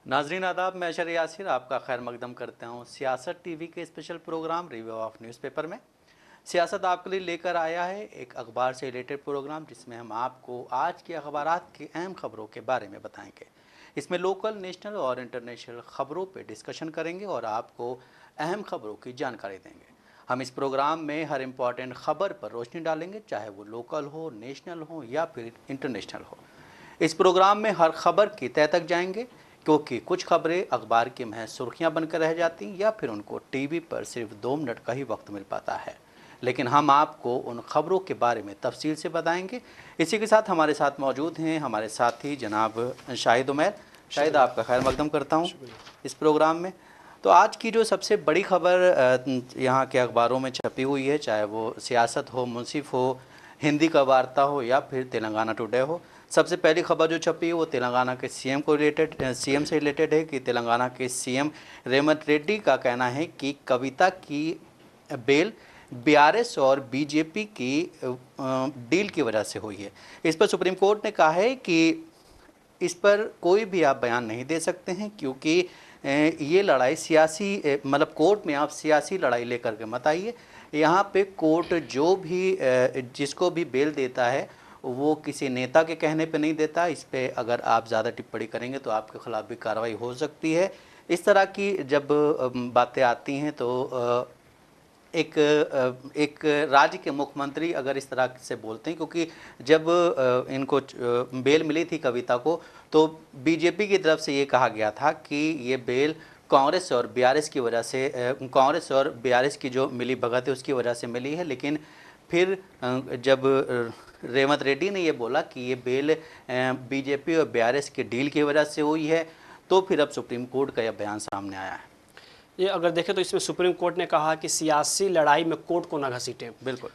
नाजरीन आदाब, मैं अशर यासिर आपका खैर मकदम करता हूँ सियासत टीवी के special programme review of newspaper में। सियासत आपके लिए लेकर आया है एक अखबार से रिलेटेड प्रोग्राम, जिसमें हम आपको आज के अखबारात की अहम खबरों के बारे में बताएंगे। इसमें लोकल, नेशनल और इंटरनेशनल खबरों पर डिस्कशन करेंगे और आपको अहम खबरों की जानकारी देंगे। हम इस प्रोग्राम में हर इम्पॉर्टेंट खबर पर रोशनी डालेंगे, चाहे वो लोकल हो, नेशनल हो या फिर इंटरनेशनल हो। इस प्रोग्राम में हर खबर की तह तक जाएंगे, क्योंकि कुछ खबरें अखबार की महज सुर्खियां बनकर रह जाती या फिर उनको टीवी पर सिर्फ 2 मिनट का ही वक्त मिल पाता है, लेकिन हम आपको उन खबरों के बारे में तफसील से बताएंगे। इसी के साथ हमारे साथ मौजूद हैं हमारे साथी जनाब शाहिद उमैर। शाहिद, आपका खैर मकदम करता हूं इस प्रोग्राम में। तो आज की जो सबसे बड़ी खबर यहाँ के अखबारों में छपी हुई है, चाहे वो सियासत हो, मुंसिफ हो, हिंदी का वार्ता हो या फिर तेलंगाना टुडे हो, सबसे पहली खबर जो छपी है वो तेलंगाना के सीएम से रिलेटेड है कि तेलंगाना के सीएम रेवंत रेड्डी का कहना है कि कविता की बेल बीआरएस और बीजेपी की डील की वजह से हुई है। इस पर सुप्रीम कोर्ट ने कहा है कि इस पर कोई भी आप बयान नहीं दे सकते हैं, क्योंकि ये लड़ाई सियासी, मतलब कोर्ट में आप सियासी लड़ाई लेकर के मत आइए। यहाँ पे कोर्ट जो भी जिसको भी बेल देता है वो किसी नेता के कहने पे नहीं देता। इस पे अगर आप ज़्यादा टिप्पणी करेंगे तो आपके खिलाफ भी कार्रवाई हो सकती है। इस तरह की जब बातें आती हैं तो एक राज्य के मुख्यमंत्री अगर इस तरह से बोलते हैं, क्योंकि जब इनको बेल मिली थी कविता को, तो बीजेपी की तरफ से ये कहा गया था कि ये बेल कांग्रेस और बीआरएस की वजह से, कांग्रेस और बीआरएस की जो मिली भगत है उसकी वजह से मिली है। लेकिन फिर जब रेवंत रेड्डी ने ये बोला कि ये बेल बीजेपी और बीआरएस की डील की वजह से हुई है, तो फिर अब सुप्रीम कोर्ट का यह बयान सामने आया है। ये अगर देखें तो इसमें सुप्रीम कोर्ट ने कहा कि सियासी लड़ाई में कोर्ट को ना घसीटें। बिल्कुल।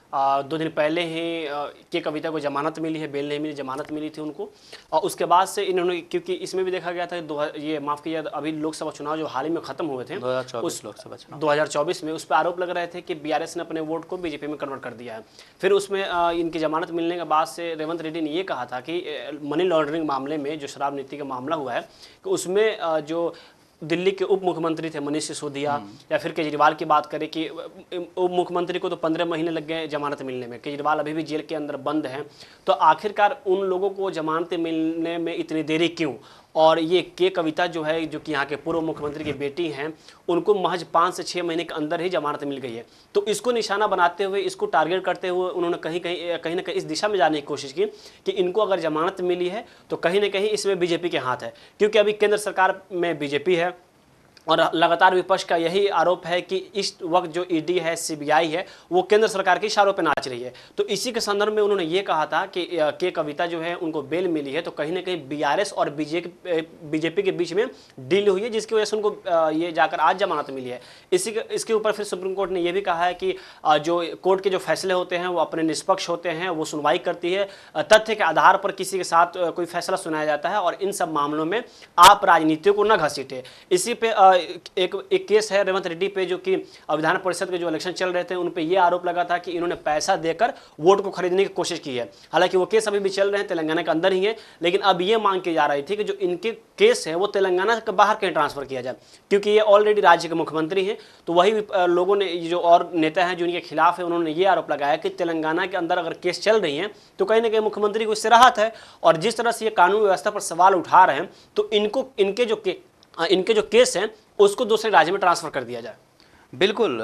2 दिन पहले ही के कविता को जमानत मिली है, बेल नहीं मिली, जमानत मिली थी उनको। और उसके बाद से इन्होंने, क्योंकि इसमें भी देखा गया था ये माफ़ कीजिए, अभी लोकसभा चुनाव जो हाल ही में ख़त्म हुए थे 2024 लोकसभा चुनाव 2024 में, उस पर आरोप लग रहे थे कि बीआरएस ने अपने वोट को बीजेपी में कन्वर्ट कर दिया है। फिर उसमें इनकी जमानत मिलने के बाद से रेवंत रेड्डी ने ये कहा था कि मनी लॉन्ड्रिंग मामले में, जो शराब नीति का मामला हुआ है, कि उसमें जो दिल्ली के उप मुख्यमंत्री थे मनीष सिसोदिया, या फिर केजरीवाल की बात करें कि उप मुख्यमंत्री को तो 15 महीने लग गए जमानत मिलने में, केजरीवाल अभी भी जेल के अंदर बंद हैं। तो आखिरकार उन लोगों को जमानतें मिलने में इतनी देरी क्यों? और ये के कविता जो है, जो कि यहाँ के पूर्व मुख्यमंत्री की बेटी हैं, उनको महज 5 से 6 महीने के अंदर ही जमानत मिल गई है। तो इसको निशाना बनाते हुए, इसको टारगेट करते हुए उन्होंने कहीं ना कहीं इस दिशा में जाने की कोशिश की कि इनको अगर जमानत मिली है तो कहीं ना कहीं इसमें बीजेपी के हाथ है, क्योंकि अभी केंद्र सरकार में बीजेपी है और लगातार विपक्ष का यही आरोप है कि इस वक्त जो ईडी है, सीबीआई है, वो केंद्र सरकार के इशारों पे नाच रही है। तो इसी के संदर्भ में उन्होंने ये कहा था कि के कविता जो है उनको बेल मिली है, तो कहीं ना कहीं बीआरएस और बीजेपी के बीच में डील हुई है, जिसकी वजह से उनको ये जाकर आज जमानत मिली है। इसके ऊपर फिर सुप्रीम कोर्ट ने यह भी कहा है कि जो कोर्ट के जो फैसले होते हैं वो अपने निष्पक्ष होते हैं, वो सुनवाई करती है, तथ्य के आधार पर किसी के साथ कोई फैसला सुनाया जाता है, और इन सब मामलों में आप राजनीति को न घसीटे। इसी पे एक केस है रेवंत रेड्डी पे, जो कि विधान परिषद के जो इलेक्शन चल रहे थे उन पे ये आरोप लगा था कि इन्होंने पैसा देकर वोट को खरीदने की कोशिश की है। हालांकि वो केस अभी भी चल रहे हैं, तेलंगाना के अंदर ही है, लेकिन अब ये मांग की जा रही थी कि जो इनके केस है वो तेलंगाना के बाहर कहीं ट्रांसफर किया जाए, क्योंकि ये ऑलरेडी राज्य के मुख्यमंत्री हैं। तो वही लोगों ने, जो और नेता हैं जो इनके खिलाफ है, उन्होंने ये आरोप लगाया कि तेलंगाना के अंदर अगर केस चल रही हैं तो कहीं ना कहीं मुख्यमंत्री को इससे राहत है, और जिस तरह से ये कानून व्यवस्था पर सवाल उठा रहे हैं तो इनके जो केस हैं उसको दूसरे राज्य में ट्रांसफर कर दिया जाए। बिल्कुल।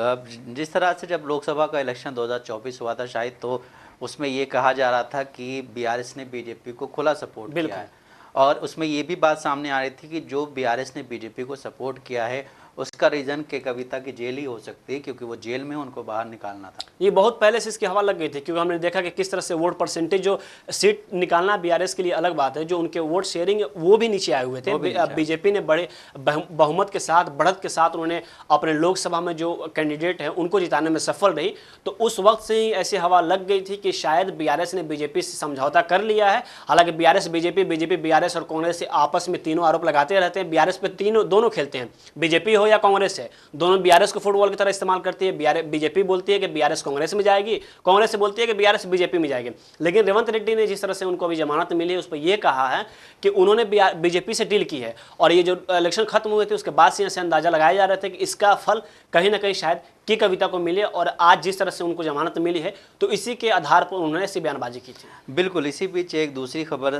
जिस तरह से जब लोकसभा का इलेक्शन 2024 हुआ था शायद, तो उसमें ये कहा जा रहा था कि बीआरएस ने बीजेपी को खुला सपोर्ट किया है, और उसमें ये भी बात सामने आ रही थी कि जो बीआरएस ने बीजेपी को सपोर्ट किया है उसका रीज़न के कविता की जेल ही हो सकती है, क्योंकि वो जेल में उनको बाहर निकालना था। ये बहुत पहले से इसकी हवा लग गई थी, क्योंकि हमने देखा कि किस तरह से वोट परसेंटेज, जो सीट निकालना बीआरएस के लिए अलग बात है, जो उनके वोट शेयरिंग वो भी नीचे आए हुए थे। बीजेपी ने बड़े बहुमत के साथ, बढ़त के साथ उन्होंने अपने लोकसभा में जो कैंडिडेट हैं उनको जिताने में सफल रही। तो उस वक्त से ही ऐसी हवा लग गई थी कि शायद बीआरएस ने बीजेपी से समझौता कर लिया है। हालांकि बीआरएस बीजेपी, बीजेपी बीआरएस और कांग्रेस से आपस में तीनों आरोप लगाते रहते हैं। बीआरएस पे दोनों खेलते हैं, बीजेपी हो या कांग्रेस है, दोनों बीआरएस को फुटबॉल की तरह इस्तेमाल करती है। बीजेपी बोलती है कि बीआरएस कांग्रेस में जाएगी, कांग्रेस से बोलती है कि बीआरएस बीजेपी में जाएगी। लेकिन रेवंत रेड्डी ने जिस तरह से उनको अभी जमानत मिली है उस पर यह कहा है कि उन्होंने बीजेपी से डील की है, और ये जो इलेक्शन खत्म हुए थे उसके बाद से यहाँ से अंदाजा लगाया जा रहा था कि इसका फल कहीं ना कहीं शायद की कविता को मिले, और आज जिस तरह से उनको जमानत मिली है तो इसी के आधार पर उन्होंने ऐसी बयानबाजी की थी। बिल्कुल। इसी बीच एक दूसरी खबर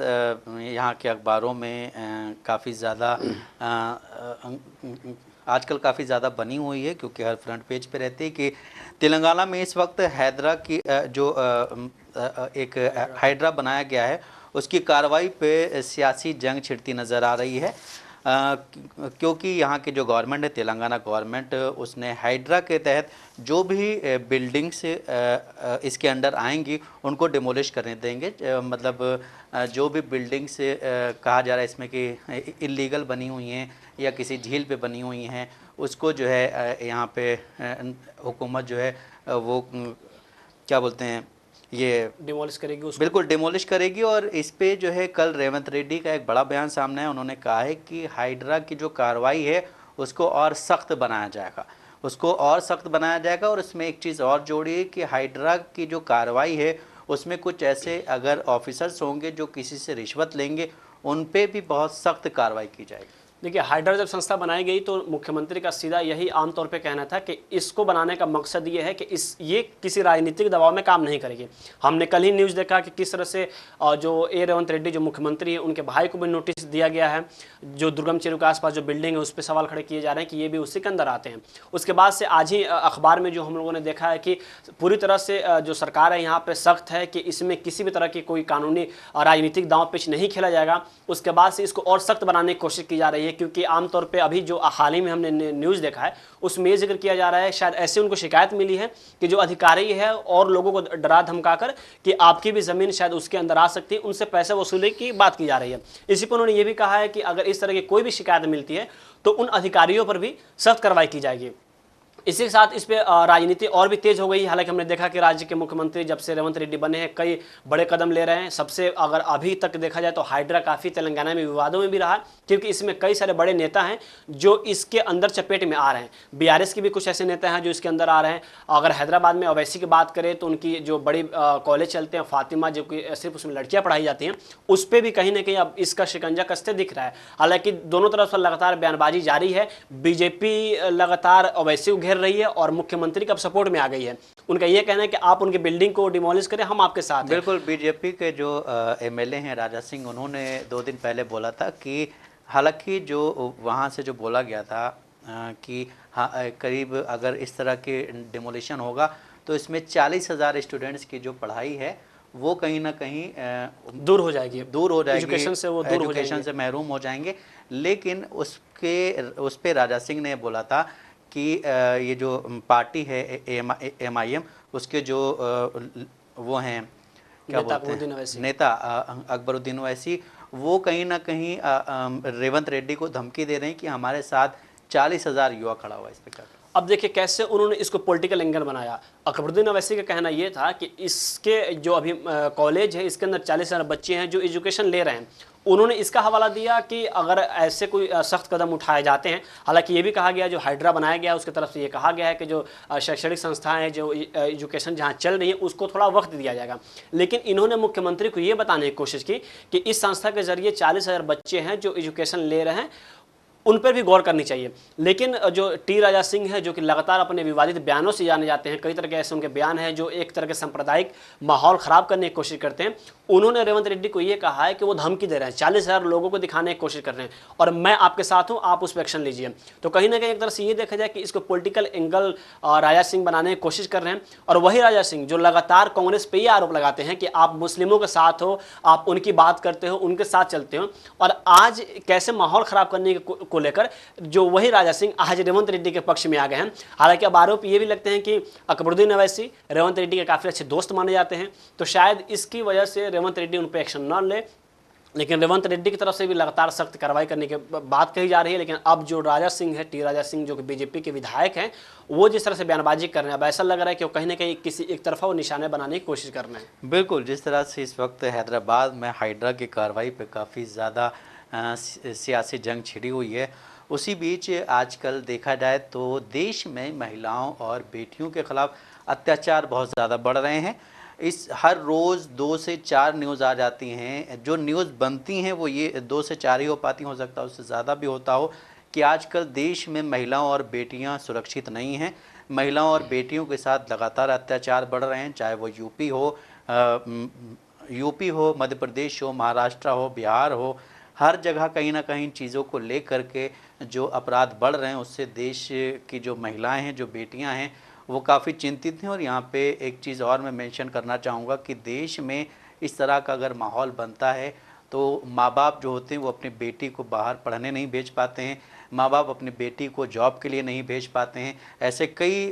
यहाँ के अखबारों में काफ़ी ज़्यादा आजकल काफ़ी ज़्यादा बनी हुई है, क्योंकि हर फ्रंट पेज पे रहती है कि तेलंगाना में इस वक्त हैदरा की जो एक हाइड्रा बनाया गया है उसकी कार्रवाई पे सियासी जंग छिड़ती नज़र आ रही है, क्योंकि यहाँ की जो गवर्नमेंट है, तेलंगाना गवर्नमेंट, उसने हाइड्रा के तहत जो भी बिल्डिंग्स इसके अंडर आएंगी उनको डिमोलिश करने देंगे। मतलब जो भी बिल्डिंग्स कहा जा रहा है इसमें कि इलीगल बनी हुई हैं या किसी झील पे बनी हुई हैं, उसको जो है यहाँ पे हुकूमत जो है वो क्या बोलते हैं, ये डिमोलिश करेगी उसको। बिल्कुल डिमोलिश करेगी। और इस पे जो है कल रेवंत रेड्डी का एक बड़ा बयान सामने है। उन्होंने कहा है कि हाइड्रा की जो कार्रवाई है उसको और सख्त बनाया जाएगा, उसको और सख्त बनाया जाएगा। और इसमें एक चीज़ और जोड़ी है कि हाइड्रा की जो कार्रवाई है उसमें कुछ ऐसे अगर ऑफिसर्स होंगे जो किसी से रिश्वत लेंगे उन पे भी बहुत सख्त कार्रवाई की जाएगी। देखिए, हाइड्रा जब संस्था बनाई गई तो मुख्यमंत्री का सीधा यही आमतौर पे कहना था कि इसको बनाने का मकसद ये है कि ये किसी राजनीतिक दबाव में काम नहीं करेगी। हमने कल ही न्यूज़ देखा कि किस तरह से जो रेवंत रेड्डी जो मुख्यमंत्री है उनके भाई को भी नोटिस दिया गया है। जो दुर्गम चेरू के आसपास जो बिल्डिंग है उस पर सवाल खड़े किए जा रहे हैं कि ये भी उसी के अंदर आते हैं। उसके बाद से आज ही अखबार में जो हम लोगों ने देखा है कि पूरी तरह से जो सरकार है यहाँ पर सख्त है कि इसमें किसी भी तरह की कोई कानूनी राजनीतिक दांव पेच नहीं खेला जाएगा। उसके बाद से इसको और सख्त बनाने की कोशिश की जा रही है, क्योंकि आमतौर पे अभी जो हाल ही में हमने न्यूज़ देखा है उसमें ये जिक्र किया जा रहा है, शायद ऐसे उनको शिकायत मिली है कि जो अधिकारी है और लोगों को डरा धमका कर कि आपकी भी ज़मीन शायद उसके अंदर आ सकती है, उनसे पैसे वसूली की बात की जा रही है। इसी पर उन्होंने ये भी कहा है कि अगर इस तरह की कोई भी शिकायत मिलती है तो उन अधिकारियों पर भी सख्त कार्रवाई की जाएगी। इसी के साथ इस पे राजनीति और भी तेज हो गई। हालांकि हमने देखा कि राज्य के मुख्यमंत्री जब से रेवंत रेड्डी बने हैं कई बड़े कदम ले रहे हैं। सबसे अगर अभी तक देखा जाए तो हाइड्रा काफ़ी तेलंगाना में विवादों में भी रहा, क्योंकि इसमें कई सारे बड़े नेता हैं जो इसके अंदर चपेट में आ रहे हैं। बीआरएस के भी कुछ ऐसे नेता हैं जो इसके अंदर आ रहे हैं। अगर हैदराबाद में ओवैसी की बात करें तो उनकी जो बड़ी कॉलेज चलते हैं फातिमा, जो कि सिर्फ उसमें लड़कियाँ पढ़ाई जाती हैं, उस पर भी कहीं ना कहीं अब इसका शिकंजा कसते दिख रहा है। हालांकि दोनों तरफ से लगातार बयानबाजी जारी है। बीजेपी लगातार ओवैसी को घेर रही है और मुख्यमंत्री का सपोर्ट में आ गई है। उनका यह कहना है कि आप उनकी बिल्डिंग को डिमोलिश करें, हम आपके साथ हैं। बिल्कुल। बीजेपी के जो एमएलए हैं राजा सिंह, उन्होंने 2 दिन पहले बोला था कि हालांकि जो वहाँ से जो बोला गया था कि हाँ करीब अगर इस तरह के डिमोलिशन होगा तो इसमें 40,000 स्टूडेंट्स की जो पढ़ाई है वो कहीं ना कहीं दूर हो जाएगी, एजुकेशन से वो दूर एजुकेशन से महरूम हो जाएंगे। लेकिन उस पे राजा सिंह ने बोला था कि ये जो पार्टी है MIM, उसके जो वो हैं क्या बोलते हैं नेता अकबरुद्दीन ओवैसी, वो कहीं ना कहीं रेवंत रेड्डी को धमकी दे रहे हैं कि हमारे साथ 40,000 युवा खड़ा हुआ इस पर। अब देखिए कैसे उन्होंने इसको पॉलिटिकल एंगल बनाया। अकबरुद्दीन ओवैसी का कहना यह था कि इसके जो अभी कॉलेज है इसके अंदर 40,000 बच्चे हैं जो एजुकेशन ले रहे हैं। उन्होंने इसका हवाला दिया कि अगर ऐसे कोई सख्त कदम उठाए जाते हैं, हालांकि ये भी कहा गया जो हाइड्रा बनाया गया उसकी तरफ से ये कहा गया है कि जो शैक्षणिक संस्थाएं हैं, जो एजुकेशन जहां चल रही है उसको थोड़ा वक्त दिया जाएगा। लेकिन इन्होंने मुख्यमंत्री को ये बताने की कोशिश की कि इस संस्था के जरिए 40,000 बच्चे हैं जो एजुकेशन ले रहे हैं, उन पर भी गौर करनी चाहिए। लेकिन जो टी राजा सिंह है जो कि लगातार अपने विवादित बयानों से जाने जाते हैं, कई तरह के ऐसे उनके बयान हैं जो एक तरह के सांप्रदायिक माहौल ख़राब करने की कोशिश करते हैं, उन्होंने रेवंत रेड्डी को ये कहा है कि वो धमकी दे रहे हैं, 40,000 लोगों को दिखाने की कोशिश कर रहे हैं और मैं आपके साथ हूँ, आप उस पर एक्शन लीजिए। तो कहीं ना कहीं एक तरह से ये देखा जाए कि इसको पॉलिटिकल एंगल राजा सिंह बनाने की कोशिश कर रहे हैं। और वही राजा सिंह जो लगातार कांग्रेस पे ये आरोप लगाते हैं कि आप मुस्लिमों के साथ हो, आप उनकी बात करते हो, उनके साथ चलते हो, और आज कैसे माहौल ख़राब करने को लेकर जो वही राजा सिंह आज रेवंत रेड्डी के पक्ष में आ गए हैं। हालांकि अब आरोप ये भी लगते हैं कि अकबरुद्दीन ओवैसी रेवंत रेड्डी के काफ़ी अच्छे दोस्त माने जाते हैं, तो शायद इसकी वजह से रेवंत रेड्डी उन पर एक्शन न ले। लेकिन रेवंत रेड्डी की तरफ से भी लगातार सख्त कार्रवाई करने की बात कही जा रही है। लेकिन अब जो राजा सिंह है, टी राजा सिंह, जो कि बीजेपी के विधायक हैं, वो जिस तरह से बयानबाजी कर रहे हैं, अब ऐसा लग रहा है कि वो कहीं ना कहीं किसी एक तरफा वो निशाने बनाने की कोशिश कर रहे हैं। बिल्कुल। जिस तरह से इस वक्त हैदराबाद में हाइड्रा की कार्रवाई पर काफ़ी ज़्यादा सियासी जंग छिड़ी हुई है, उसी बीच आजकल देखा जाए तो देश में महिलाओं और बेटियों के खिलाफ अत्याचार बहुत ज़्यादा बढ़ रहे हैं। इस हर रोज़ 2 से 4 न्यूज़ आ जाती हैं। जो न्यूज़ बनती हैं वो ये 2 से 4 ही हो पाती, हो सकता है उससे ज़्यादा भी होता हो, कि आजकल देश में महिलाओं और बेटियां सुरक्षित नहीं हैं। महिलाओं और बेटियों के साथ लगातार अत्याचार बढ़ रहे हैं, चाहे वो यूपी हो, मध्य प्रदेश हो, महाराष्ट्र हो, बिहार हो। हर जगह कहीं ना कहीं चीज़ों को लेकर के जो अपराध बढ़ रहे हैं, उससे देश की जो महिलाएं हैं, जो बेटियां हैं, वो काफ़ी चिंतित हैं। और यहाँ पे एक चीज़ और मैं मेंशन करना चाहूँगा कि देश में इस तरह का अगर माहौल बनता है तो माँ बाप जो होते हैं वो अपनी बेटी को बाहर पढ़ने नहीं भेज पाते हैं, माँ बाप अपनी बेटी को जॉब के लिए नहीं भेज पाते हैं। ऐसे कई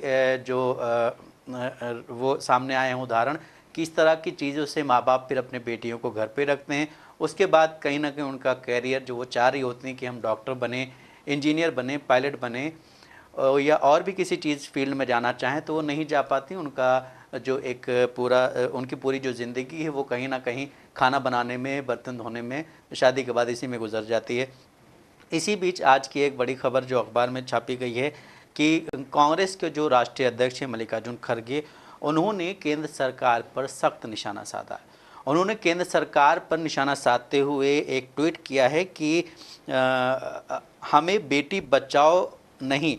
वो सामने आए हैं उदाहरण कि इस तरह की चीज़ों से माँ बाप फिर अपने बेटियों को घर पे रखते हैं। उसके बाद कहीं ना कहीं उनका कैरियर जो वो चाह रही होती हैं कि हम डॉक्टर बने, इंजीनियर बने, पायलट बने या और भी किसी चीज़ फील्ड में जाना चाहें तो वो नहीं जा पाती। उनका जो एक उनकी पूरी जो ज़िंदगी है वो कहीं ना कहीं खाना बनाने में, बर्तन धोने में, शादी के बाद इसी में गुजर जाती है। इसी बीच आज की एक बड़ी खबर जो अखबार में छापी गई है कि कांग्रेस के जो राष्ट्रीय अध्यक्ष हैं मल्लिकार्जुन खड़गे, उन्होंने केंद्र सरकार पर सख्त निशाना साधा है। उन्होंने केंद्र सरकार पर निशाना साधते हुए एक ट्वीट किया है कि हमें बेटी बचाओ नहीं,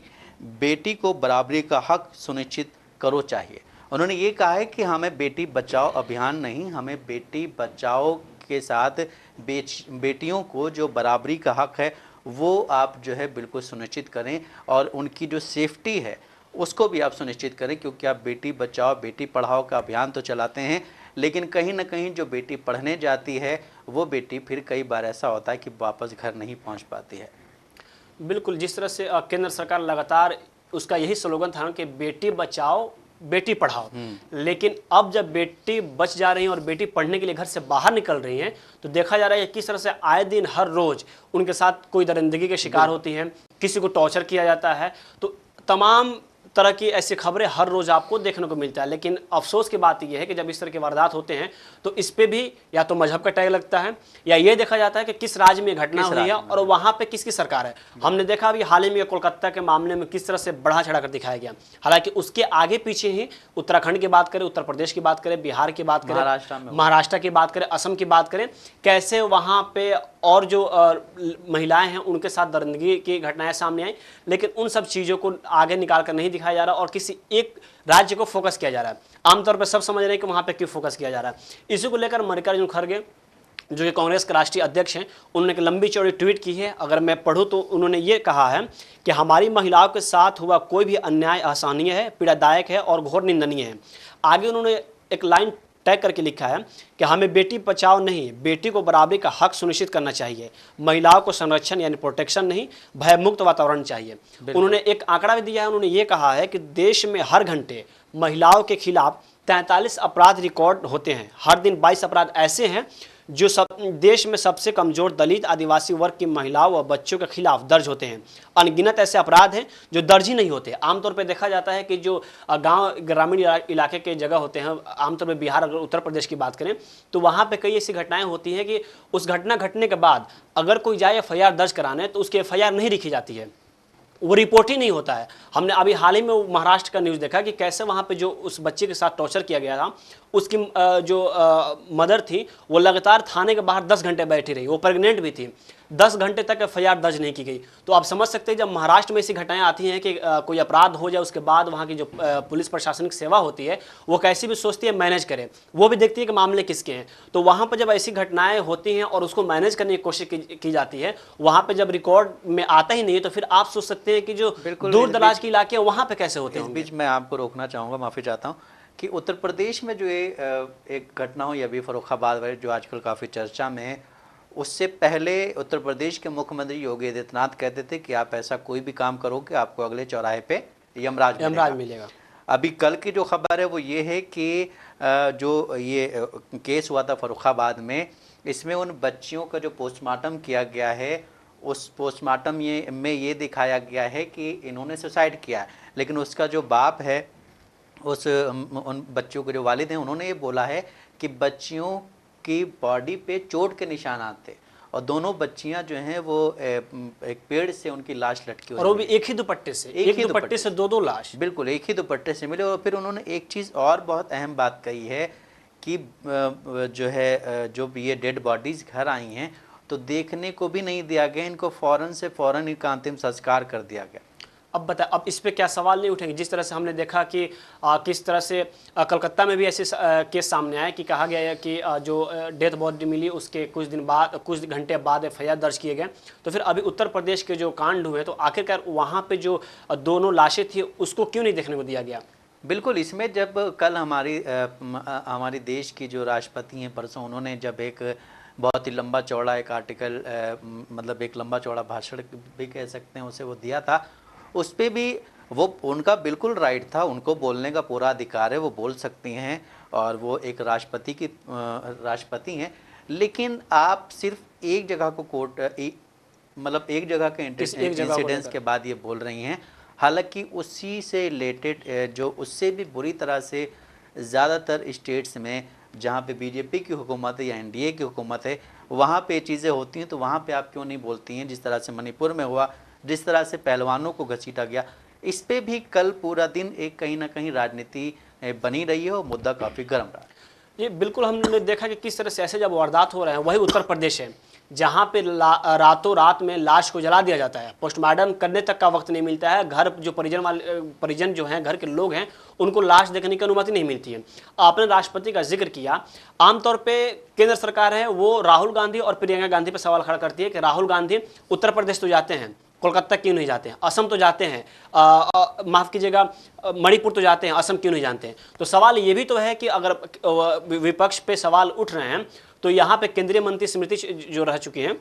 बेटी को बराबरी का हक सुनिश्चित करो चाहिए। उन्होंने ये कहा है कि हमें बेटी बचाओ अभियान नहीं, हमें बेटी बचाओ के साथ बेटियों को जो बराबरी का हक है वो आप जो है बिल्कुल सुनिश्चित करें और उनकी जो सेफ्टी है उसको भी आप सुनिश्चित करें, क्योंकि आप बेटी बचाओ बेटी पढ़ाओ का अभियान तो चलाते हैं, लेकिन कहीं ना कहीं जो बेटी पढ़ने जाती है वो बेटी फिर कई बार ऐसा होता है कि वापस घर नहीं पहुंच पाती है। बिल्कुल, जिस तरह से केंद्र सरकार लगातार उसका यही स्लोगन था कि बेटी बचाओ बेटी पढ़ाओ, लेकिन अब जब बेटी बच जा रही हैं और बेटी पढ़ने के लिए घर से बाहर निकल रही हैं तो देखा जा रहा है कि किस तरह से आए दिन हर रोज उनके साथ कोई दरिंदगी के शिकार होती हैं, किसी को टॉर्चर किया जाता है। तो तमाम तरह की ऐसी खबरें हर रोज़ आपको देखने को मिलता है। लेकिन अफसोस की बात यह है कि जब इस तरह के वारदात होते हैं तो इस पे भी या तो मजहब का टैग लगता है या ये देखा जाता है कि किस राज्य में घटना हुई है और वहाँ पे किसकी सरकार है। हमने देखा अभी हाल ही में कोलकाता के मामले में किस तरह से बढ़ा चढ़ा कर दिखाया गया, हालांकि उसके आगे पीछे ही उत्तराखंड की बात करें, उत्तर प्रदेश की बात करें, बिहार की बात करें, महाराष्ट्र की बात करें, असम की बात करें, कैसे वहाँ पे और जो महिलाएं हैं उनके साथ दरिंदगी की घटनाएं सामने आई, लेकिन उन सब चीज़ों को आगे निकाल कर नहीं दिखाया जा रहा और किसी एक राज्य को फोकस किया जा रहा है। आमतौर पर सब समझ रहे हैं कि वहाँ पे क्यों फोकस किया जा रहा है। इसी को लेकर मल्लिकार्जुन खड़गे जो कि कांग्रेस के राष्ट्रीय अध्यक्ष हैं, उन्होंने एक लंबी चौड़ी ट्वीट की है। अगर मैं पढ़ूँ तो उन्होंने ये कहा है कि हमारी महिलाओं के साथ हुआ कोई भी अन्याय असहनीय है, पीड़ादायक है और घोर निंदनीय है। आगे उन्होंने एक लाइन टैग करके लिखा है कि हमें बेटी बचाओ नहीं, बेटी को बराबरी का हक सुनिश्चित करना चाहिए। महिलाओं को संरक्षण यानी प्रोटेक्शन नहीं, भयमुक्त वातावरण चाहिए। उन्होंने एक आंकड़ा भी दिया है, उन्होंने ये कहा है कि देश में हर घंटे महिलाओं के खिलाफ 43 अपराध रिकॉर्ड होते हैं। हर दिन 22 अपराध ऐसे हैं जो देश में सबसे कमजोर दलित आदिवासी वर्ग की महिलाओं व बच्चों के खिलाफ दर्ज होते हैं। अनगिनत ऐसे अपराध हैं जो दर्ज ही नहीं होते। आमतौर पर देखा जाता है कि जो गांव ग्रामीण इलाके के जगह होते हैं, आमतौर पर बिहार अगर उत्तर प्रदेश की बात करें तो वहाँ पे कई ऐसी घटनाएं होती हैं कि उस घटना घटने के बाद अगर कोई जाए FIR दर्ज कराने तो उसकी FIR नहीं लिखी जाती है, वो रिपोर्ट ही नहीं होता है। हमने अभी हाल ही में महाराष्ट्र का न्यूज़ देखा कि कैसे वहाँ पे जो उस बच्चे के साथ टॉर्चर किया गया था, उसकी जो मदर थी वो लगातार थाने के बाहर 10 घंटे बैठी रही, वो प्रेग्नेंट भी थी, 10 घंटे तक FIR दर्ज नहीं की गई। तो आप समझ सकते हैं जब महाराष्ट्र में ऐसी घटनाएं आती हैं कि कोई अपराध हो जाए उसके बाद वहाँ की जो पुलिस प्रशासनिक सेवा होती है वो कैसी भी सोचती है मैनेज करे, वो भी देखती है कि मामले किसके हैं। तो वहाँ पर जब ऐसी घटनाएं होती हैं और उसको मैनेज करने की कोशिश की जाती है, वहाँ पर जब रिकॉर्ड में आता ही नहीं है तो फिर आप सोच सकते हैं कि जो दूर दराज के इलाके हैं वहाँ पर कैसे होते हैं। इस बीच मैं आपको रोकना चाहूँगा, माफ़ी चाहता हूँ कि उत्तर प्रदेश में जो एक घटना हुई अभी फर्रुखाबाद वाली जो आजकल काफ़ी चर्चा में है, उससे पहले उत्तर प्रदेश के मुख्यमंत्री योगी आदित्यनाथ कहते थे कि आप ऐसा कोई भी काम करोगे आपको अगले चौराहे पे यमराज मिलेगा। अभी कल की जो खबर है वो ये है कि जो ये केस हुआ था फर्रुखाबाद में, इसमें उन बच्चियों का जो पोस्टमार्टम किया गया है, उस पोस्टमार्टम में ये दिखाया गया है कि इन्होंने सुसाइड किया है, लेकिन उसका जो बाप है, उन बच्चों के जो वालिद हैं, उन्होंने ये बोला है कि बच्चियों की बॉडी पे चोट के निशानात थे और दोनों बच्चियां जो हैं वो एक पेड़ से उनकी लाश लटकी हुई और वो भी मिली। एक ही दुपट्टे से, एक दुपट्टे से दो लाश। बिल्कुल एक ही दुपट्टे से मिले। और फिर उन्होंने एक चीज़ और बहुत अहम बात कही है कि जो है जो ये डेड बॉडीज घर आई हैं तो देखने को भी नहीं दिया गया, इनको फ़ौरन से फ़ौरन इनका अंतिम संस्कार कर दिया गया। अब बता, अब इस पे क्या सवाल नहीं उठेंगे? जिस तरह से हमने देखा कि किस तरह से कलकत्ता में भी ऐसे केस सामने आए कि कहा गया है कि जो डेथ बॉडी मिली उसके कुछ दिन बाद, कुछ घंटे बाद एफआईआर दर्ज किए गए। तो फिर अभी उत्तर प्रदेश के जो कांड हुए तो आखिरकार वहाँ पे जो दोनों लाशें थी उसको क्यों नहीं देखने को दिया गया? बिल्कुल, इसमें जब कल हमारी देश की जो राष्ट्रपति हैं परसों, उन्होंने जब एक बहुत ही लंबा चौड़ा एक आर्टिकल मतलब एक लंबा चौड़ा भाषण भी कह सकते हैं उसे वो दिया था, उस पर भी वो उनका बिल्कुल राइट था, उनको बोलने का पूरा अधिकार है, वो बोल सकती हैं और वो एक राष्ट्रपति हैं। लेकिन आप सिर्फ एक जगह को मतलब एक जगह के इंसिडेंस के बाद ये बोल रही हैं, हालांकि उसी से रिलेटेड जो उससे भी बुरी तरह से ज़्यादातर स्टेट्स में जहाँ पे बीजेपी की हुकूमत है या एनडीए की हुकूमत है वहाँ पे चीज़ें होती हैं, तो वहाँ पे आप क्यों नहीं बोलती हैं? जिस तरह से मणिपुर में हुआ, जिस तरह से पहलवानों को घसीटा गया, इस पे भी कल पूरा दिन एक कहीं ना कहीं राजनीति बनी रही है और मुद्दा काफ़ी गर्म रहा है। ये बिल्कुल हमने देखा कि किस तरह से ऐसे जब वारदात हो रहे हैं, वही उत्तर प्रदेश है जहाँ पे रातों रात में लाश को जला दिया जाता है, पोस्टमार्टम करने तक का वक्त नहीं मिलता है, घर जो परिजन जो हैं, घर के लोग हैं, उनको लाश देखने की अनुमति नहीं मिलती है। आपने राष्ट्रपति का जिक्र किया, आमतौर पे केंद्र सरकार है वो राहुल गांधी और प्रियंका गांधी पे सवाल खड़ा करती है कि राहुल गांधी उत्तर प्रदेश तो जाते हैं, कोलकाता क्यों नहीं जाते हैं, असम तो जाते हैं, माफ़ कीजिएगा मणिपुर तो जाते हैं, असम क्यों नहीं जानते हैं? तो सवाल ये भी तो है कि अगर विपक्ष पे सवाल उठ रहे हैं तो यहाँ पे केंद्रीय मंत्री स्मृति जो रह चुकी हैं,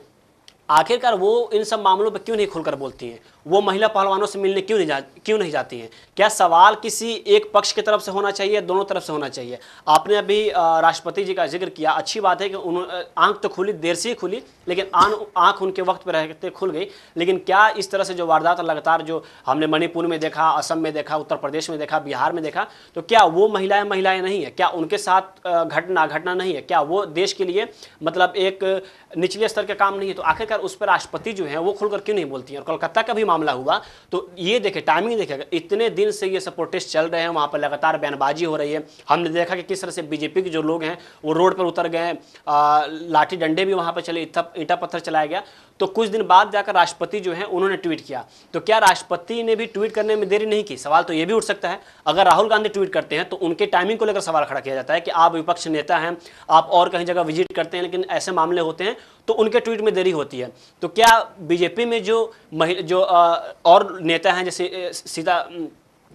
आखिरकार वो इन सब मामलों पे क्यों नहीं खुलकर बोलती हैं? वो महिला पहलवानों से मिलने क्यों नहीं जाती हैं? क्या सवाल किसी एक पक्ष की तरफ से होना चाहिए, दोनों तरफ से होना चाहिए? आपने अभी राष्ट्रपति जी का जिक्र किया, अच्छी बात है कि उन्होंने आंख तो खुली, देर से ही खुली, लेकिन आंख उनके वक्त पर रहते खुल गई। लेकिन क्या इस तरह से जो वारदात लगातार जो हमने मणिपुर में देखा, असम में देखा, उत्तर प्रदेश में देखा, बिहार में देखा, तो क्या वो महिलाएं नहीं है? क्या उनके साथ घटना नहीं है? क्या वो देश के लिए मतलब एक निचले स्तर का काम नहीं है? तो आखिरकार उस पर राष्ट्रपति जो है वो खुलकर क्यों नहीं बोलती हैं? और कोलकाता का भी मामला हुआ तो ये देखे, टाइमिंग देखेगा, इतने दिन से ये सब प्रोटेस्ट चल रहे हैं, वहाँ पर लगातार बयानबाजी हो रही है। हमने देखा कि किस तरह से बीजेपी के जो लोग हैं वो रोड पर उतर गए, लाठी डंडे भी वहाँ पर चले, ईंटा पत्थर चलाया गया। तो कुछ दिन बाद जाकर राष्ट्रपति जो है उन्होंने ट्वीट किया। तो क्या राष्ट्रपति ने भी ट्वीट करने में देरी नहीं की? सवाल तो ये भी उठ सकता है। अगर राहुल गांधी ट्वीट करते हैं तो उनके टाइमिंग को लेकर सवाल खड़ा किया जाता है कि आप विपक्ष नेता हैं, आप और कहीं जगह विजिट करते हैं, लेकिन ऐसे मामले होते हैं तो उनके ट्वीट में देरी होती है। तो क्या बीजेपी में जो और नेता हैं, जैसे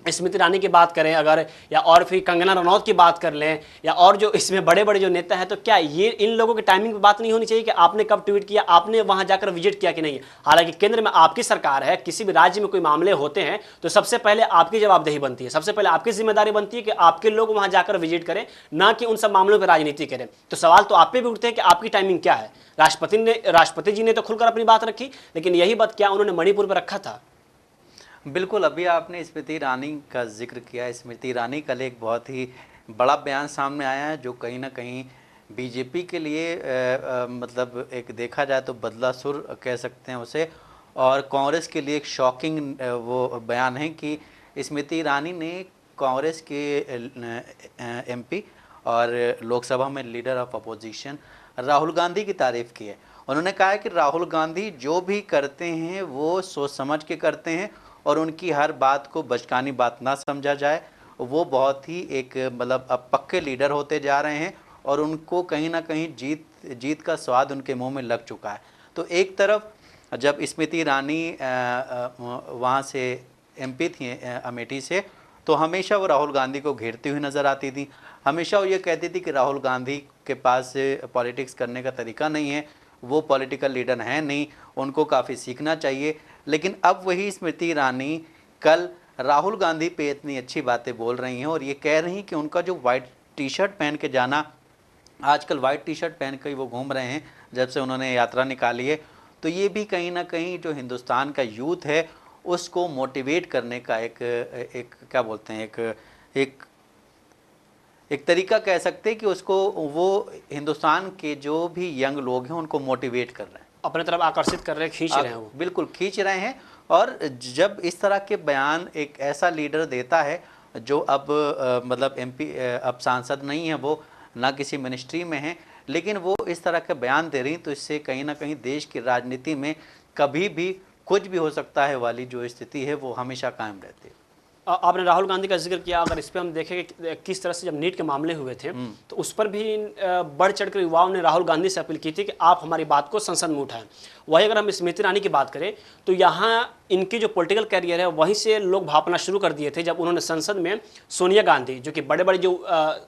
स्मृति ईरानी की बात करें अगर, या और फिर कंगना रनौत की बात कर लें, या और जो इसमें बड़े बड़े जो नेता हैं, तो क्या ये इन लोगों की टाइमिंग पे बात नहीं होनी चाहिए कि आपने कब ट्वीट किया, आपने वहां जाकर विजिट किया कि नहीं? हालांकि केंद्र में आपकी सरकार है, किसी भी राज्य में कोई मामले होते हैं तो सबसे पहले आपकी जवाबदेही बनती है, सबसे पहले आपकी जिम्मेदारी बनती है कि आपके लोग वहां जाकर विजिट करें, ना कि उन सब मामलों पर राजनीति करें। तो सवाल तो आप पे भी उठते हैं कि आपकी टाइमिंग क्या है? राष्ट्रपति जी ने तो खुलकर अपनी बात रखी, लेकिन यही बात क्या उन्होंने मणिपुर पर रखा था? बिल्कुल, अभी आपने स्मृति ईरानी का जिक्र किया। स्मृति ईरानी कल एक बहुत ही बड़ा बयान सामने आया है जो कहीं ना कहीं बीजेपी के लिए मतलब एक देखा जाए तो बदला सुर कह सकते हैं उसे, और कांग्रेस के लिए एक शॉकिंग वो बयान है कि स्मृति ईरानी ने कांग्रेस के एमपी और लोकसभा में leader of opposition Rahul Gandhi की तारीफ़ की है। उन्होंने कहा है कि राहुल गांधी जो भी करते हैं वो सोच समझ के करते हैं और उनकी हर बात को बचकानी बात ना समझा जाए। वो बहुत ही एक मतलब अब पक्के लीडर होते जा रहे हैं और उनको कहीं ना कहीं जीत का स्वाद उनके मुंह में लग चुका है। तो एक तरफ जब स्मृति ईरानी वहाँ से एमपी थी अमेठी से, तो हमेशा वो राहुल गांधी को घेरती हुई नज़र आती थी। हमेशा वो ये कहती थी कि राहुल गांधी के पास पॉलिटिक्स करने का तरीका नहीं है, वो पॉलिटिकल लीडर हैं नहीं, उनको काफ़ी सीखना चाहिए। लेकिन अब वही स्मृति ईरानी कल राहुल गांधी पे इतनी अच्छी बातें बोल रही हैं और ये कह रही हैं कि उनका जो वाइट टी शर्ट पहन के जाना, आजकल वाइट टी शर्ट पहन के वो घूम रहे हैं जब से उन्होंने यात्रा निकाली है, तो ये भी कहीं ना कहीं जो हिंदुस्तान का यूथ है उसको मोटिवेट करने का एक क्या बोलते हैं एक तरीका कह सकते हैं कि उसको वो हिंदुस्तान के जो भी यंग लोग हैं उनको मोटिवेट कर रहे हैं। अपने तरफ आकर्षित कर रहे हैं, खींच रहे हैं वो। बिल्कुल खींच रहे हैं। और जब इस तरह के बयान एक ऐसा लीडर देता है जो अब मतलब एमपी अब सांसद नहीं है, वो ना किसी मिनिस्ट्री में है, लेकिन वो इस तरह के बयान दे रही, तो इससे कहीं ना कहीं देश की राजनीति में कभी भी कुछ भी हो सकता है वाली जो स्थिति है वो हमेशा कायम रहती है। आपने राहुल गांधी का जिक्र किया, अगर इस पे हम देखें कि किस तरह से जब नीट के मामले हुए थे तो उस पर भी बढ़ चढ़कर युवाओं ने राहुल गांधी से अपील की थी कि आप हमारी बात को संसद में उठाएं। वही अगर हम स्मृति ईरानी की बात करें तो यहाँ इनकी जो पॉलिटिकल कैरियर है वहीं से लोग भापना शुरू कर दिए थे, जब उन्होंने संसद में सोनिया गांधी, जो कि बड़े बड़े जो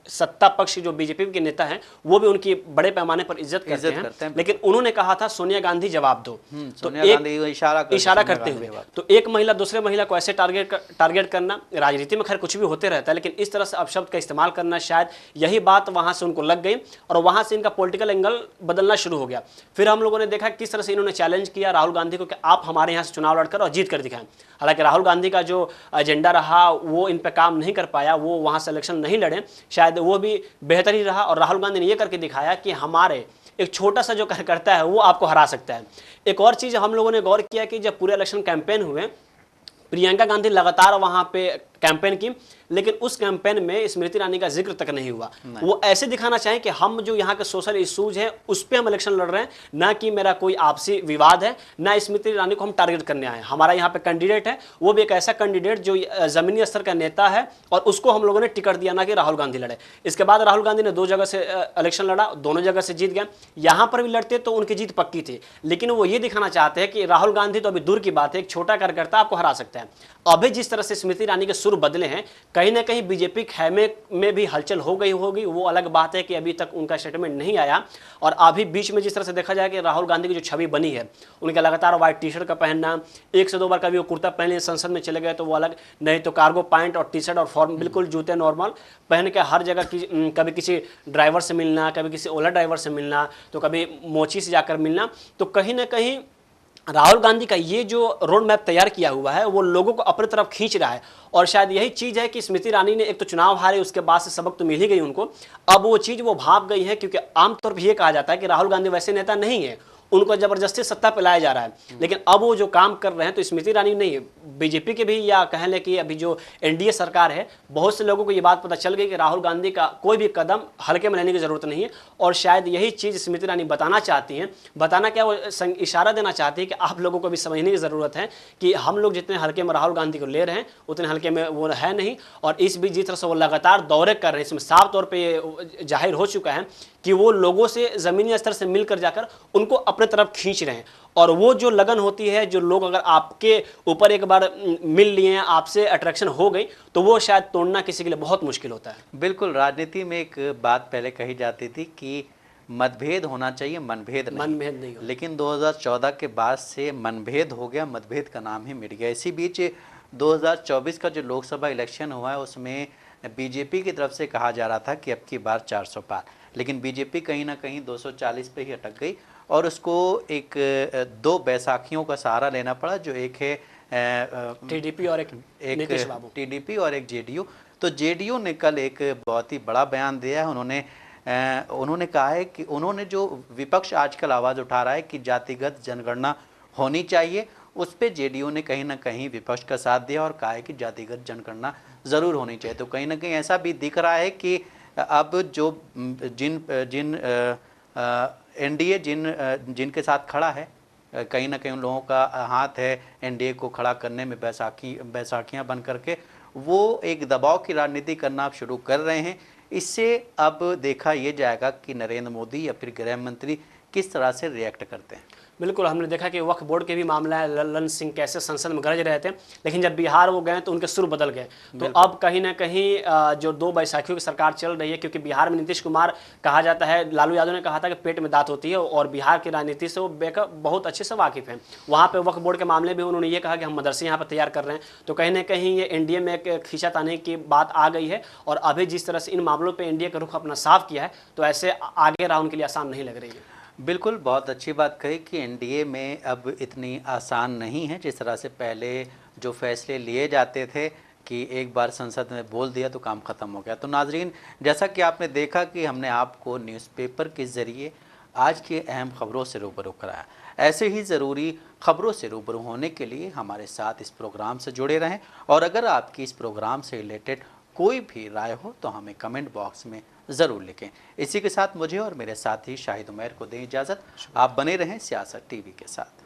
सत्ता पक्ष जो बीजेपी के नेता हैं वो भी उनकी बड़े पैमाने पर इज्जत करते हैं, लेकिन उन्होंने कहा था सोनिया गांधी जवाब दो। तो इशारा करते हुए तो एक महिला दूसरे महिला को ऐसे टारगेट करना, राजनीति में खैर कुछ भी होते रहता है, लेकिन इस तरह से अपशब्द का इस्तेमाल करना, शायद यही बात वहां से उनको लग गई और वहां से इनका पॉलिटिकल एंगल बदलना शुरू हो गया। फिर हम लोगों ने देखा किस तरह से इन्होंने चैलेंज किया राहुल गांधी को कि आप हमारे यहाँ से चुनाव लड़कर और जीत कर दिखाएं। हालांकि राहुल गांधी का जो एजेंडा रहा वो इन पे काम नहीं कर पाया, वो वहां से इलेक्शन नहीं लड़े, शायद वो भी बेहतर ही रहा। और राहुल गांधी ने ये करके दिखाया कि हमारे एक छोटा सा जो कार्यकर्ता है वो आपको हरा सकता है। एक और चीज हम लोगों ने गौर किया कि जब पूरे इलेक्शन कैंपेन हुए, प्रियंका गांधी लगातार वहां पे कैंपेन की, लेकिन उस कैंपेन में स्मृति ईरानी का जिक्र तक नहीं हुआ। वो ऐसे दिखाना चाहें कि हम जो यहाँ के सोशल इश्यूज हैं उस पर हम इलेक्शन लड़ रहे हैं, ना कि मेरा कोई आपसी विवाद है, ना स्मृति ईरानी को हम टारगेट करने आए। हमारा यहाँ पे कैंडिडेट है, वो भी एक ऐसा कैंडिडेट जो जमीनी स्तर का नेता है और उसको हम लोगों ने टिकट दिया, ना कि राहुल गांधी लड़े। इसके बाद राहुल गांधी ने 2 जगह से इलेक्शन लड़ा, दोनों जगह से जीत गए। यहाँ पर भी लड़ते तो उनकी जीत पक्की थी, लेकिन वो ये दिखाना चाहते हैं कि राहुल गांधी तो अभी दूर की बात है, एक छोटा कार्यकर्ता आपको हरा सकता है। अभी जिस तरह से स्मृति ईरानी के सुर बदले हैं, कहीं ना कहीं बीजेपी खैमे में भी हलचल हो गई होगी। वो अलग बात है कि अभी तक उनका स्टेटमेंट नहीं आया। और अभी बीच में जिस तरह से देखा जाए कि राहुल गांधी की जो छवि बनी है, उनका लगातार व्हाइट टी शर्ट का पहनना, 1 से 2 बार कभी वो कुर्ता पहन लिए, संसद में चले गए तो वो अलग, नहीं तो कार्गो पैंट और टी शर्ट और फॉर्म बिल्कुल जूते नॉर्मल पहन के हर जगह कभी किसी ड्राइवर से मिलना, कभी किसी ओला ड्राइवर से मिलना, तो कभी मोची से जाकर मिलना। तो कहीं ना कहीं राहुल गांधी का ये जो रोड मैप तैयार किया हुआ है वो लोगों को अपनी तरफ खींच रहा है। और शायद यही चीज़ है कि स्मृति ईरानी ने एक तो चुनाव हारे, उसके बाद से सबक तो मिल ही गई उनको, अब वो चीज़ वो भाप गई है। क्योंकि आमतौर पर यह कहा जाता है कि राहुल गांधी वैसे नेता नहीं है, उनको जबरदस्ती सत्ता पे लाया जा रहा है, लेकिन अब वो जो काम कर रहे हैं तो स्मृति ईरानी नहीं, बीजेपी के भी, या कह लें कि अभी जो एनडीए सरकार है, बहुत से लोगों को ये बात पता चल गई कि राहुल गांधी का कोई भी कदम हल्के में लेने की जरूरत नहीं है। और शायद यही चीज़ स्मृति ईरानी बताना चाहती हैं। बताना क्या, वो इशारा देना चाहती है कि आप लोगों को भी समझने की ज़रूरत है कि हम लोग जितने हल्के में राहुल गांधी को ले रहे हैं उतने हल्के में वो है नहीं। और इस बीच जिस तरह से वो लगातार दौरे कर रहे हैं, इसमें साफ तौर पर ये जाहिर हो चुका है कि वो लोगों से ज़मीनी स्तर से मिलकर जाकर उनको अपने तरफ खींच रहे हैं। और वो जो लगन होती है, जो लोग अगर आपके ऊपर एक बार मिल लिए हैं, आपसे अट्रैक्शन हो गई, तो वो शायद तोड़ना किसी के लिए बहुत मुश्किल होता है। बिल्कुल, राजनीति में एक बात पहले कही जाती थी कि मतभेद होना चाहिए, मनभेद नहीं। लेकिन 2014 के बाद से मनभेद हो गया, मतभेद का नाम ही मिट गया। इसी बीच 2024 का जो लोकसभा इलेक्शन हुआ है उसमें बीजेपी की तरफ से कहा जा रहा था कि अब की बार 400 पार, लेकिन बीजेपी कहीं ना कहीं 240 पे ही अटक गई और उसको एक 2 बैसाखियों का सहारा लेना पड़ा, जो एक है टीडीपी और एक टीडीपी और एक जेडीयू। तो जेडीयू ने कल एक बहुत ही बड़ा बयान दिया है। उन्होंने कहा है कि उन्होंने जो विपक्ष आजकल आवाज़ उठा रहा है कि जातिगत जनगणना होनी चाहिए, उस पर जेडीयू ने कहीं ना कहीं विपक्ष का साथ दिया और कहा है कि जातिगत जनगणना ज़रूर होनी चाहिए। तो कहीं ना कहीं ऐसा भी दिख रहा है कि अब जो जिन एनडीए जिनके साथ खड़ा है, कहीं ना कहीं उन लोगों का हाथ है एनडीए को खड़ा करने में, बैसाखियां बन करके वो एक दबाव की राजनीति करना आप शुरू कर रहे हैं। इससे अब देखा ये जाएगा कि नरेंद्र मोदी या फिर गृह मंत्री किस तरह से रिएक्ट करते हैं। बिल्कुल, हमने देखा कि वक्फ बोर्ड के भी मामला है, ललन सिंह कैसे संसद में गरज रहे थे, लेकिन जब बिहार वो गए तो उनके सुर बदल गए। तो अब कहीं ना कहीं जो 2 बैसाखियों की सरकार चल रही है, क्योंकि बिहार में नीतीश कुमार कहा जाता है, लालू यादव ने कहा था कि पेट में दांत होती है, और बिहार की राजनीति से वो बहुत अच्छे से वाकिफ़ हैं। वहाँ पर वक्फ बोर्ड के मामले में उन्होंने ये कहा कि हम मदरसे यहाँ पर तैयार कर रहे हैं। तो कहीं ना कहीं ये एनडीए में एक खींचातानी की बात आ गई है। और अभी जिस तरह से इन मामलों पर एनडीए का रुख अपना साफ किया है, तो ऐसे आगे राह उनके लिए आसान नहीं लग रही है। बिल्कुल, बहुत अच्छी बात कही कि एनडीए में अब इतनी आसान नहीं है। जिस तरह से पहले जो फैसले लिए जाते थे कि एक बार संसद में बोल दिया तो काम ख़त्म हो गया। तो नाजरीन, जैसा कि आपने देखा कि हमने आपको न्यूज़पेपर के ज़रिए आज की अहम खबरों से रूबरू कराया। ऐसे ही ज़रूरी खबरों से रूबरू होने के लिए हमारे साथ इस प्रोग्राम से जुड़े रहें। और अगर आपकी इस प्रोग्राम से रिलेटेड कोई भी राय हो तो हमें कमेंट बॉक्स में ज़रूर लिखें। इसी के साथ मुझे और मेरे साथी शाहिद उमैर को दें इजाज़त। आप बने रहें सियासत टीवी के साथ।